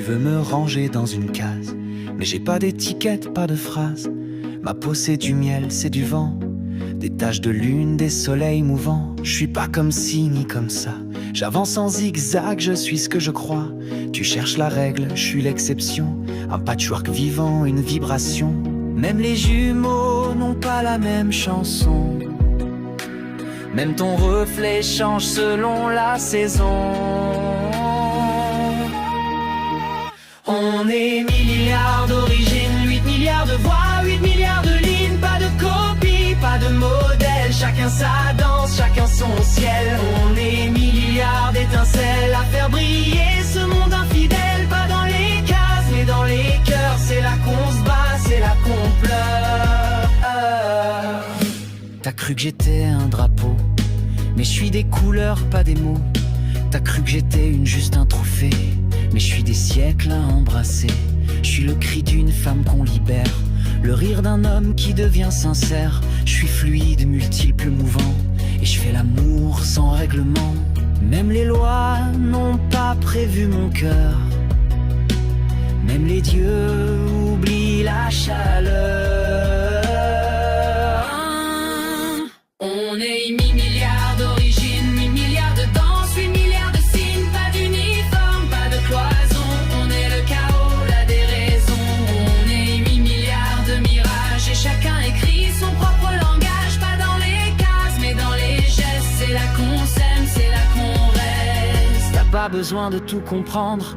Tu veux me ranger dans une case, mais j'ai pas d'étiquette, pas de phrase. Ma peau c'est du miel, c'est du vent, des taches de lune, des soleils mouvants. Je suis pas comme ci ni comme ça, j'avance en zigzag, je suis ce que je crois. Tu cherches la règle, je suis l'exception, un patchwork vivant, une vibration. Même les jumeaux n'ont pas la même chanson, même ton reflet change selon la saison. On est milliards d'origines, 8 milliards de voix, 8 milliards de lignes. Pas de copie, pas de modèle, chacun sa danse, chacun son ciel. On est milliards d'étincelles à faire briller ce monde infidèle. Pas dans les cases, mais dans les cœurs. C'est là qu'on se bat, c'est là qu'on pleure. T'as cru que j'étais un drapeau, mais je suis des couleurs, pas des mots. T'as cru que j'étais juste un trophée, mais je suis des siècles à embrasser. Je suis le cri d'une femme qu'on libère, le rire d'un homme qui devient sincère. Je suis fluide, multiple, mouvant, et je fais l'amour sans règlement. Même les lois n'ont pas prévu mon cœur, même les dieux oublient la chaleur. On est 8 milliards d'origines, 8 milliards de danses, 8 milliards de signes. Pas d'uniforme, pas de cloison. On est le chaos, la déraison. On est 8 milliards de mirages et chacun écrit son propre langage. Pas dans les cases, mais dans les gestes. C'est là qu'on s'aime, c'est là qu'on reste. T'as pas besoin de tout comprendre,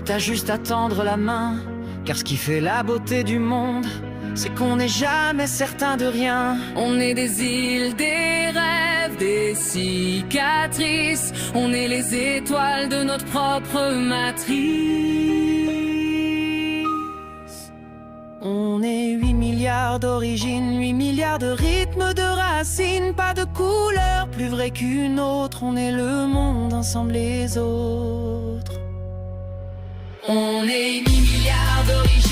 t'as juste à tendre la main. Car ce qui fait la beauté du monde, c'est qu'on n'est jamais certain de rien. On est des îles, des rêves, des cicatrices. On est les étoiles de notre propre matrice. On est 8 milliards d'origines, 8 milliards de rythmes, de racines. Pas de couleur plus vraie qu'une autre. On est le monde, ensemble les autres. On est 8 milliards d'origines.